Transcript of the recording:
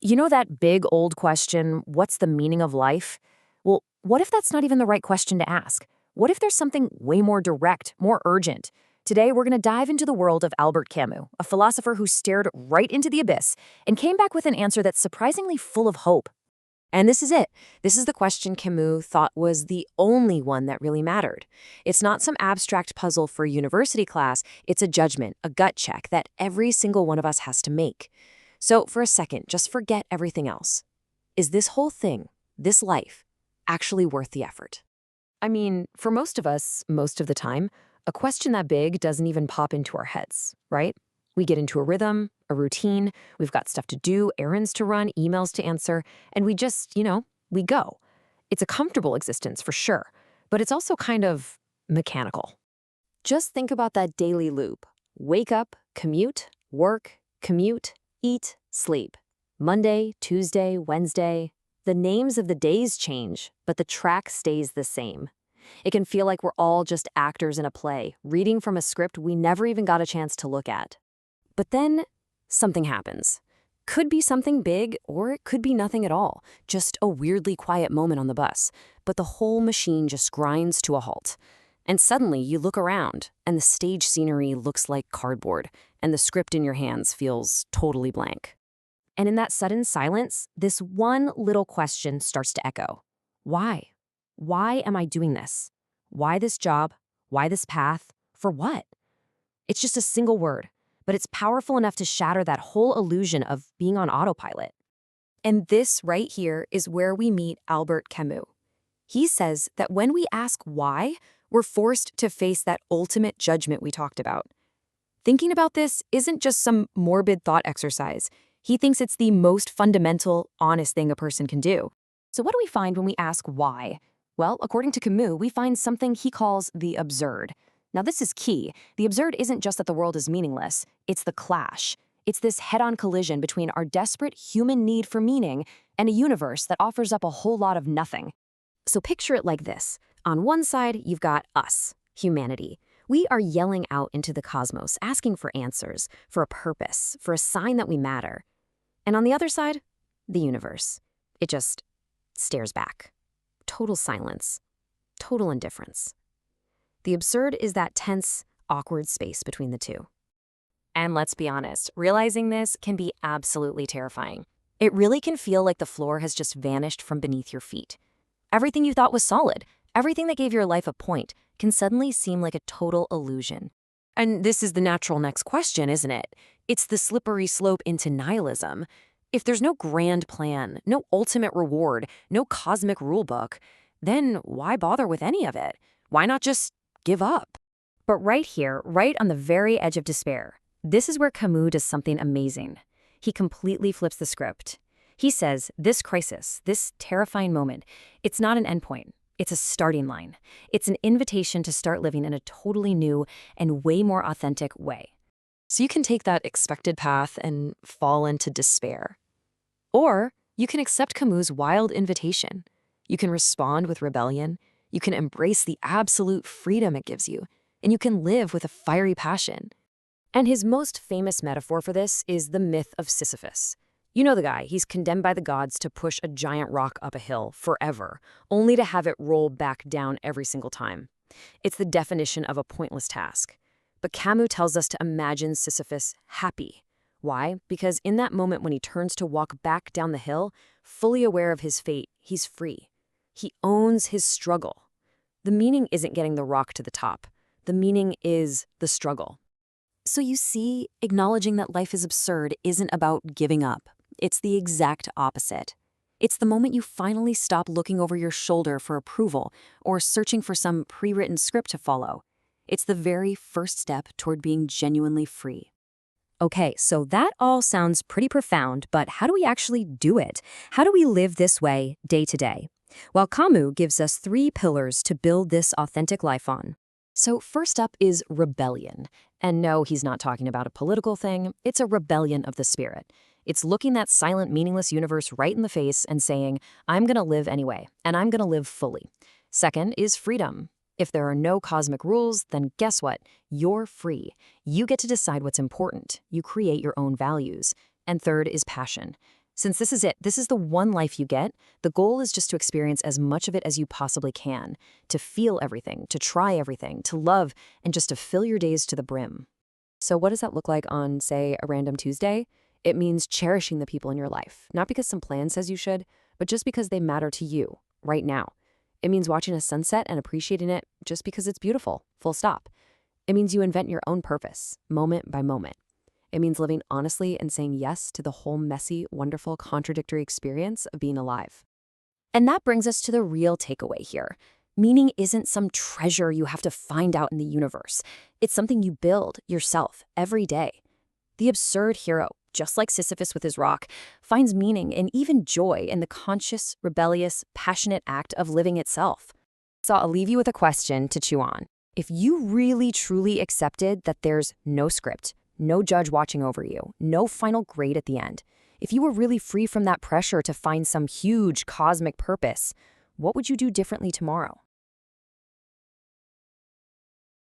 You know that big old question, what's the meaning of life? Well, what if that's not even the right question to ask? What if there's something way more direct, more urgent? Today, we're going to dive into the world of Albert Camus, a philosopher who stared right into the abyss and came back with an answer that's surprisingly full of hope. And this is it. This is the question Camus thought was the only one that really mattered. It's not some abstract puzzle for a university class, it's a judgment, a gut check that every single one of us has to make. So, for a second, just forget everything else. Is this whole thing, this life, actually worth the effort? I mean, for most of us, most of the time, a question that big doesn't even pop into our heads, right? We get into a rhythm, a routine, we've got stuff to do, errands to run, emails to answer, and we just, we go. It's a comfortable existence for sure, but it's also kind of mechanical. Just think about that daily loop. Wake up, commute, eat, sleep. Monday, Tuesday, Wednesday. The names of the days change, but the track stays the same. It can feel like we're all just actors in a play, reading from a script we never even got a chance to look at. But then, something happens. Could be something big, or it could be nothing at all, just a weirdly quiet moment on the bus. But the whole machine just grinds to a halt. And suddenly you look around, and the stage scenery looks like cardboard, and the script in your hands feels totally blank. And in that sudden silence, this one little question starts to echo. Why? Why am I doing this? Why this job? Why this path? For what? It's just a single word, but it's powerful enough to shatter that whole illusion of being on autopilot. And this right here is where we meet Albert Camus. He says that when we ask why, we're forced to face that ultimate judgment we talked about. Thinking about this isn't just some morbid thought exercise. He thinks it's the most fundamental, honest thing a person can do. So what do we find when we ask why? Well, according to Camus, we find something he calls the absurd. Now this is key. The absurd isn't just that the world is meaningless, it's the clash. It's this head-on collision between our desperate human need for meaning and a universe that offers up a whole lot of nothing. So picture it like this. On one side, you've got us, humanity. We are yelling out into the cosmos, asking for answers, for a purpose, for a sign that we matter. And on the other side, the universe. It just stares back. Total silence. Total indifference. The absurd is that tense, awkward space between the two. And let's be honest, realizing this can be absolutely terrifying. It really can feel like the floor has just vanished from beneath your feet. Everything you thought was solid, everything that gave your life a point, can suddenly seem like a total illusion. And this is the natural next question, isn't it? It's the slippery slope into nihilism. If there's no grand plan, no ultimate reward, no cosmic rulebook, then why bother with any of it? Why not just give up? But right here, right on the very edge of despair, this is where Camus does something amazing. He completely flips the script. He says, this crisis, this terrifying moment, it's not an endpoint. It's a starting line. It's an invitation to start living in a totally new and way more authentic way. So you can take that expected path and fall into despair. Or you can accept Camus' wild invitation. You can respond with rebellion. You can embrace the absolute freedom it gives you. And you can live with a fiery passion. And his most famous metaphor for this is the myth of Sisyphus. You know the guy, he's condemned by the gods to push a giant rock up a hill forever, only to have it roll back down every single time. It's the definition of a pointless task. But Camus tells us to imagine Sisyphus happy. Why? Because in that moment when he turns to walk back down the hill, fully aware of his fate, he's free. He owns his struggle. The meaning isn't getting the rock to the top. The meaning is the struggle. So you see, acknowledging that life is absurd isn't about giving up. It's the exact opposite. It's the moment you finally stop looking over your shoulder for approval or searching for some pre-written script to follow. It's the very first step toward being genuinely free. Okay, so that all sounds pretty profound, but how do we actually do it? How do we live this way day to day? Well, Camus gives us 3 pillars to build this authentic life on. So first up is rebellion. And no, he's not talking about a political thing. It's a rebellion of the spirit. It's looking that silent, meaningless universe right in the face and saying, I'm going to live anyway, and I'm going to live fully. Second is freedom. If there are no cosmic rules, then guess what? You're free. You get to decide what's important. You create your own values. And third is passion. Since this is it, this is the one life you get, the goal is just to experience as much of it as you possibly can, to feel everything, to try everything, to love, and just to fill your days to the brim. So what does that look like on, say, a random Tuesday? It means cherishing the people in your life, not because some plan says you should, but just because they matter to you, right now. It means watching a sunset and appreciating it just because it's beautiful, full stop. It means you invent your own purpose, moment by moment. It means living honestly and saying yes to the whole messy, wonderful, contradictory experience of being alive. And that brings us to the real takeaway here. Meaning isn't some treasure you have to find out in the universe. It's something you build yourself every day. The absurd hero, just like Sisyphus with his rock, finds meaning and even joy in the conscious, rebellious, passionate act of living itself. So I'll leave you with a question to chew on. If you really truly accepted that there's no script, no judge watching over you, no final grade at the end, if you were really free from that pressure to find some huge cosmic purpose, what would you do differently tomorrow?